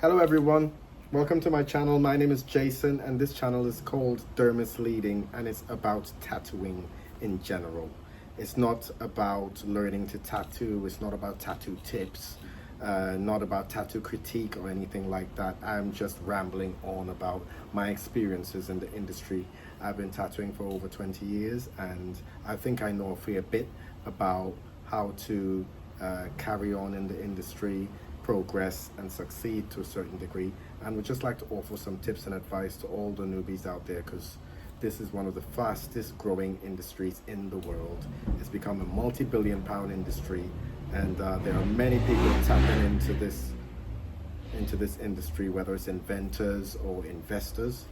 Hello everyone, welcome to my channel. My name is Jason and this channel is called Dermis-leading and it's about tattooing in general. It's not about learning to tattoo, it's not about tattoo tips, not about tattoo critique or anything like that. I'm just rambling on about my experiences in the industry. I've been tattooing for over 20 years and I think I know a fair bit about how to carry on in the industry, progress and succeed to a certain degree, and would just like to offer some tips and advice to all the newbies out there, because this is one of the fastest growing industries in the world. It's become a multi-billion pound industry, and there are many people tapping into this industry, whether it's inventors or investors.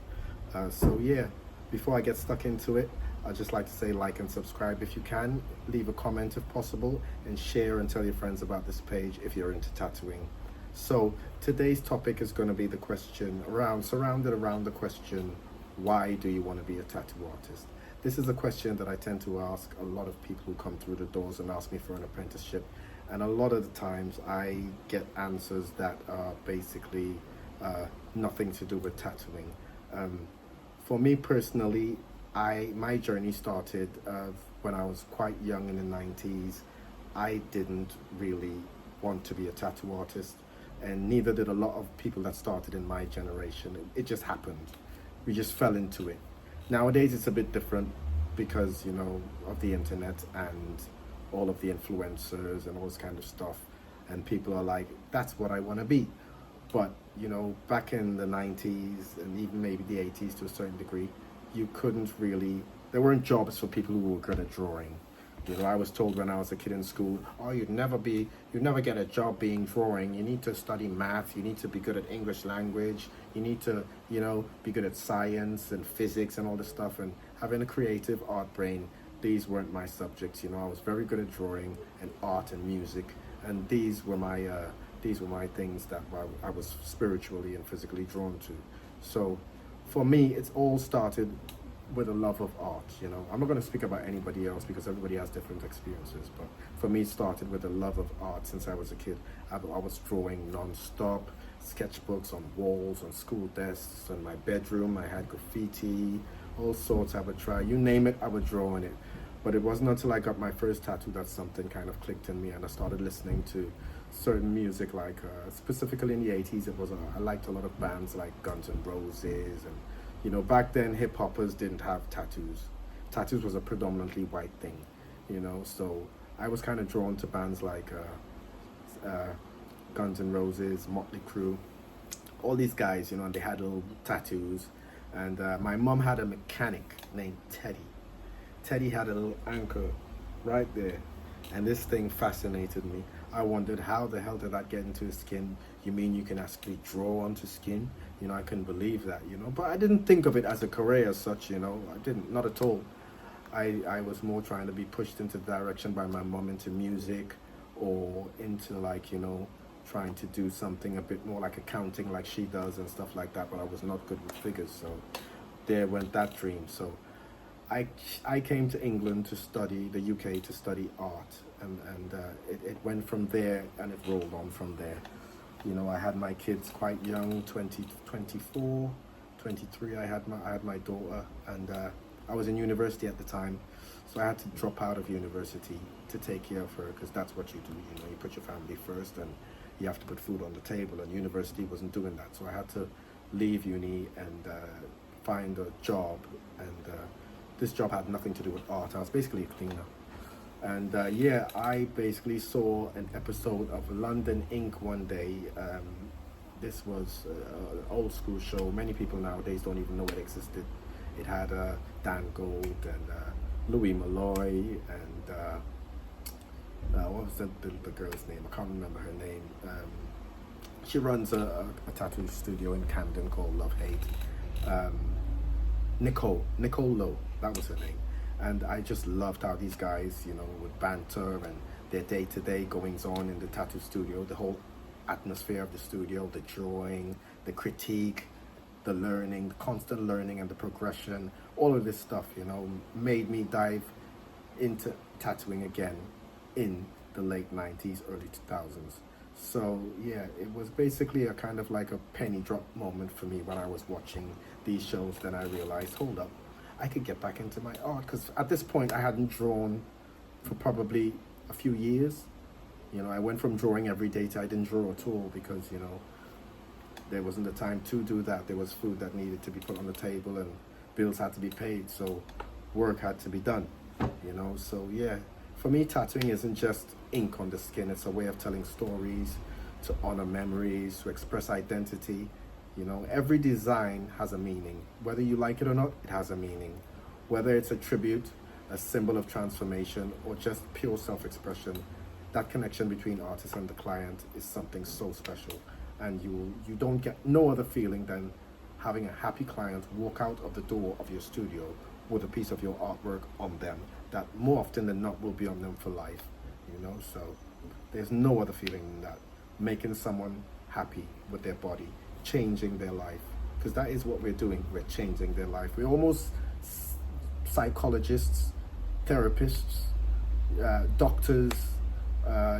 So yeah, before I get stuck into it, I'd just like to say like and subscribe if you can, leave a comment if possible, and share and tell your friends about this page if you're into tattooing. So today's topic is going to be the question surrounded around the question, why do you want to be a tattoo artist? This is a question that I tend to ask a lot of people who come through the doors and ask me for an apprenticeship, and a lot of the times I get answers that are basically nothing to do with tattooing. For me personally, my journey started when I was quite young in the 90s. I didn't really want to be a tattoo artist, and neither did a lot of people that started in my generation. It just happened. We just fell into it. Nowadays it's a bit different because, you know, of the internet and all of the influencers and all this kind of stuff, and people are like, that's what I want to be. But, you know, back in the 90s and even maybe the 80s to a certain degree, you couldn't really, there weren't jobs for people who were good at drawing. You know, I was told when I was a kid in school, oh, you'd never get a job being drawing. You need to study math, you need to be good at English language, you need to, you know, be good at science and physics and all this stuff, and having a creative art brain. These weren't my subjects. You know, I was very good at drawing and art and music, and these were my things that I was spiritually and physically drawn to. So for me, it's all started with a love of art. You know, I'm not going to speak about anybody else because everybody has different experiences, but for me it started with a love of art. Since I was a kid, I was drawing non-stop, sketchbooks on walls, on school desks, in my bedroom. I had graffiti, all sorts. I would try, you name it, I would draw on it. But it wasn't until I got my first tattoo that something kind of clicked in me, and I started listening to certain music, like specifically in the 80s. I liked a lot of bands like Guns N' Roses, and you know, back then hip hoppers didn't have tattoos. Tattoos was a predominantly white thing, you know, so I was kind of drawn to bands like Guns N' Roses, Motley Crue, all these guys, you know, and they had little tattoos. And my mom had a mechanic named Teddy. Teddy had a little anchor right there, and this thing fascinated me. I wondered, how the hell did that get into his skin? You mean you can actually draw onto skin? You know, I couldn't believe that, you know, but I didn't think of it as a career as such, you know. I didn't, not at all. I was more trying to be pushed into the direction by my mom into music, or into, like, you know, trying to do something a bit more like accounting like she does and stuff like that, but I was not good with figures, so there went that dream. So I came to England to study, the UK, to study art, and it went from there, and it rolled on from there. You know, I had my kids quite young, 24, 23. I had my daughter, and I was in university at the time, so I had to drop out of university to take care of her, because that's what you do. You know, you put your family first, and you have to put food on the table, and university wasn't doing that. So I had to leave uni and find a job, and this job had nothing to do with art. I was basically a cleaner. And yeah, I basically saw an episode of London Ink one day. This was an old school show. Many people nowadays don't even know it existed. It had Dan Gold and Louis Malloy and what was the girl's name? I can't remember her name. She runs a tattoo studio in Camden called Love Hate. Nicole Lowe, that was her name. And I just loved how these guys, you know, would banter, and their day-to-day goings on in the tattoo studio, the whole atmosphere of the studio, the drawing, the critique, the learning, the constant learning and the progression, all of this stuff, you know, made me dive into tattooing again in the late 90s, early 2000s. So yeah, it was basically a kind of like a penny drop moment for me when I was watching these shows. Then I realized, hold up, I could get back into my art, because at this point I hadn't drawn for probably a few years. You know, I went from drawing every day to I didn't draw at all, because you know there wasn't the time to do that. There was food that needed to be put on the table and bills had to be paid, so work had to be done. You know, so yeah, for me tattooing isn't just ink on the skin. It's a way of telling stories, to honor memories, to express identity. You know, every design has a meaning. Whether you like it or not, it has a meaning. Whether it's a tribute, a symbol of transformation, or just pure self-expression, that connection between artist and the client is something so special. And you don't get no other feeling than having a happy client walk out of the door of your studio with a piece of your artwork on them, that more often than not will be on them for life. You know, so there's no other feeling than that. Making someone happy with their body, changing their life, because that is what we're doing. We're changing their life. We're almost psychologists, therapists, doctors,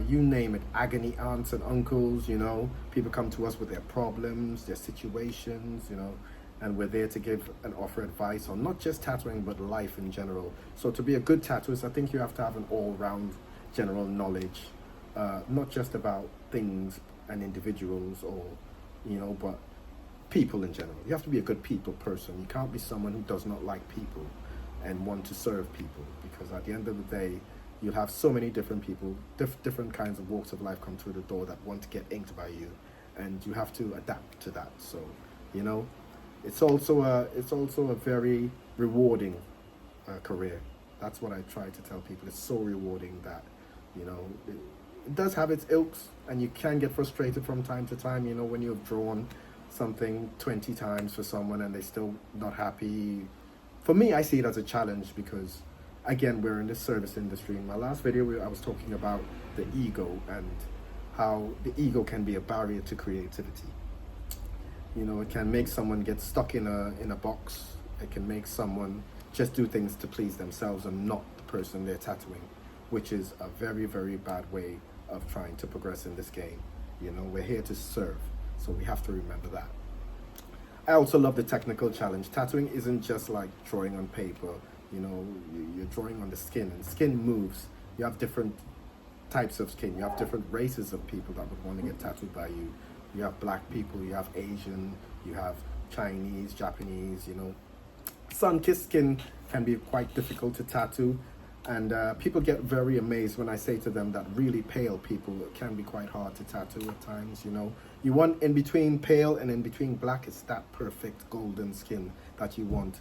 you name it, agony aunts and uncles. You know, people come to us with their problems, their situations, you know, and we're there to give and offer advice on not just tattooing but life in general. So to be a good tattooist, I think you have to have an all-round general knowledge, not just about things and individuals, or you know, but people in general. You have to be a good people person. You can't be someone who does not like people and want to serve people, because at the end of the day you'll have so many different people, different kinds of walks of life come through the door that want to get inked by you, and you have to adapt to that. So you know, it's also a very rewarding career. That's what I try to tell people. It's so rewarding that, you know, it does have its ilks, and you can get frustrated from time to time. You know, when you've drawn something 20 times for someone and they're still not happy. For me, I see it as a challenge, because again, we're in the service industry. In my last video, I was talking about the ego and how the ego can be a barrier to creativity. You know, it can make someone get stuck in a box. It can make someone just do things to please themselves and not the person they're tattooing, which is a very, very bad way of trying to progress in this game. You know, we're here to serve, so we have to remember that. I also love the technical challenge. Tattooing isn't just like drawing on paper. You know, you're drawing on the skin, and skin moves. You have different types of skin. You have different races of people that would want to get tattooed by you. You have black people, you have Asian, you have Chinese, Japanese, you know. Sun-kissed skin can be quite difficult to tattoo, and people get very amazed when I say to them that really pale people can be quite hard to tattoo at times. You know, you want in between pale and in between black, it's that perfect golden skin that you want,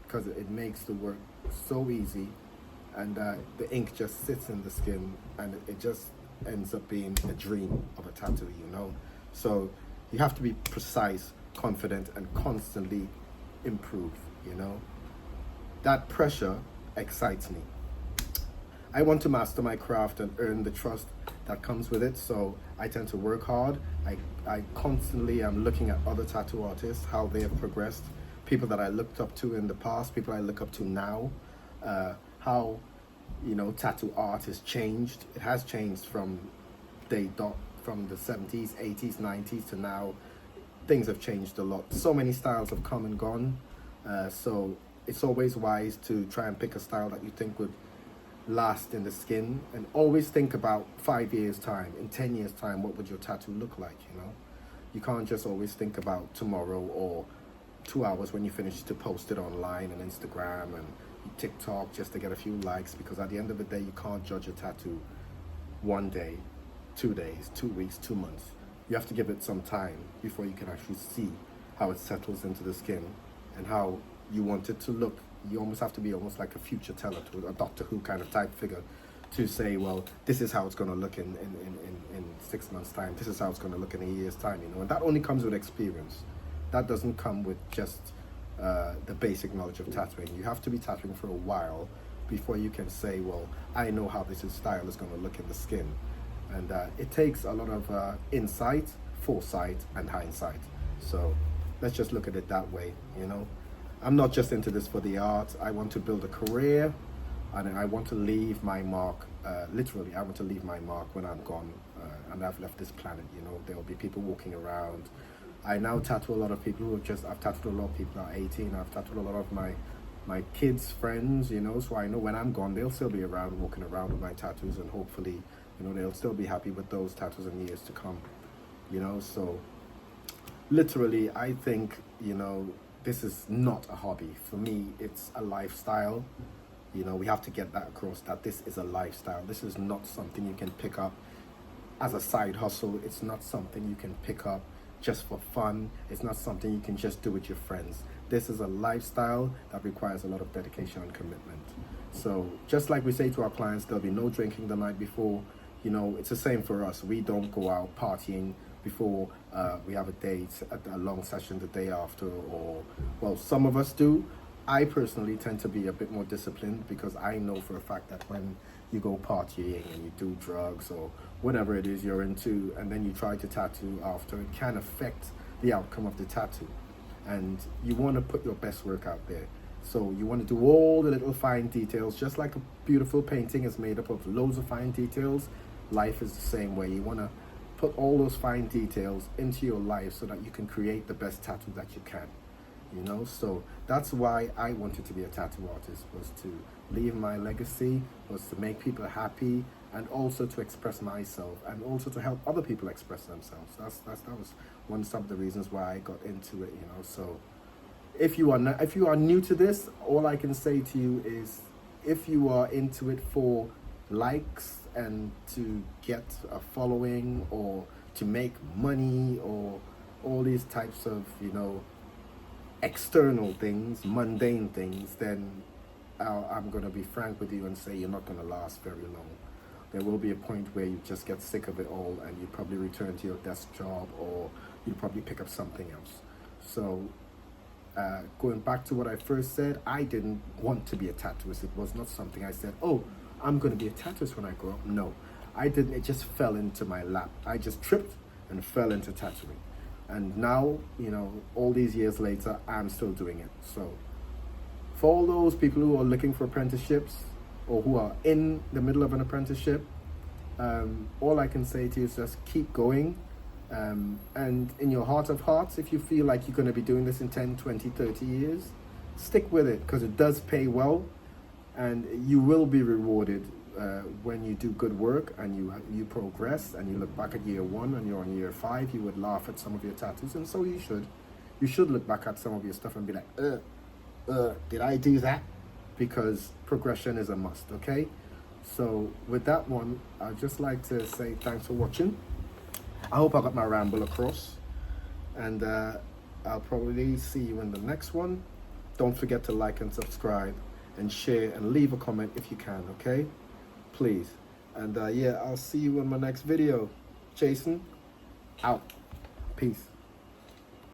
because it makes the work so easy, and the ink just sits in the skin, and it just ends up being a dream of a tattoo, you know. So you have to be precise, confident, and constantly improve, you know. That pressure excites me. I want to master my craft and earn the trust that comes with it, so I tend to work hard. I constantly am looking at other tattoo artists, how they have progressed, people that I looked up to in the past, people I look up to now, how, you know, tattoo art has changed. It has changed from from the 70s, 80s, 90s to now. Things have changed a lot. So many styles have come and gone. So it's always wise to try and pick a style that you think would last in the skin, and always think about 5 years time, in 10 years time, what would your tattoo look like, you know? You can't just always think about tomorrow or 2 hours when you finish to post it online and Instagram and TikTok just to get a few likes, because at the end of the day, you can't judge a tattoo 1 day, 2 days, 2 weeks, 2 months. You have to give it some time before you can actually see how it settles into the skin and how you want it to look. You almost have to be almost like a future teller, to a Doctor Who kind of type figure, to say, well, this is how it's going to look in 6 months time, this is how it's going to look in a year's time, you know. And that only comes with experience. That doesn't come with just the basic knowledge of tattooing. You have to be tattooing for a while before you can say, well, I know how this style is going to look in the skin. And it takes a lot of insight, foresight, and hindsight. So let's just look at it that way, you know. I'm not just into this for the art. I want to build a career, and I want to leave my mark. Literally, I want to leave my mark when I'm gone. and I've left this planet. You know, there will be people walking around. I now tattoo a lot of people I've tattooed a lot of people that are 18. I've tattooed a lot of my kids' friends, you know, so I know when I'm gone, they'll still be around, walking around with my tattoos, and hopefully, you know, they'll still be happy with those tattoos in years to come, you know. So literally, I think, you know, this is not a hobby. For me, it's a lifestyle. You know, we have to get that across, that this is a lifestyle. This is not something you can pick up as a side hustle. It's not something you can pick up just for fun. It's not something you can just do with your friends. This is a lifestyle that requires a lot of dedication and commitment. So just like we say to our clients, there'll be no drinking the night before. You know, it's the same for us. We don't go out partying before we have a date, a long session the day after, or, well, some of us do. I personally tend to be a bit more disciplined, because I know for a fact that when you go partying and you do drugs or whatever it is you're into, and then you try to tattoo after, it can affect the outcome of the tattoo. And you want to put your best work out there. So you want to do all the little fine details. Just like a beautiful painting is made up of loads of fine details, life is the same way. You want to put all those fine details into your life so that you can create the best tattoo that you can, you know. So that's why I wanted to be a tattoo artist, was to leave my legacy, was to make people happy, and also to express myself, and also to help other people express themselves. That was one of the reasons why I got into it, you know. So if you are new to this, all I can say to you is, if you are into it for likes and to get a following, or to make money, or all these types of, you know, external things, mundane things, then I'm going to be frank with you and say you're not going to last very long. There will be a point where you just get sick of it all, and you probably return to your desk job, or you probably pick up something else. So going back to what I first said, I didn't want to be a tattooist. It was not something I said, oh, I'm going to be a tattooist when I grow up. No, I didn't. It just fell into my lap. I just tripped and fell into tattooing. And now, you know, all these years later, I'm still doing it. So for all those people who are looking for apprenticeships, or who are in the middle of an apprenticeship, all I can say to you is just keep going. And in your heart of hearts, if you feel like you're going to be doing this in 10, 20, 30 years, stick with it, because it does pay well, and you will be rewarded when you do good work, and you progress, and you look back at year 1 and you're on year 5. You would laugh at some of your tattoos, and so you should look back at some of your stuff and be like, did I do that? Because progression is a must. Okay, so with that one, I'd just like to say thanks for watching. I hope I got my ramble across, and I'll probably see you in the next one. Don't forget to like and subscribe and share and leave a comment if you can, okay? Please. And yeah, I'll see you in my next video. Jason, out. Peace.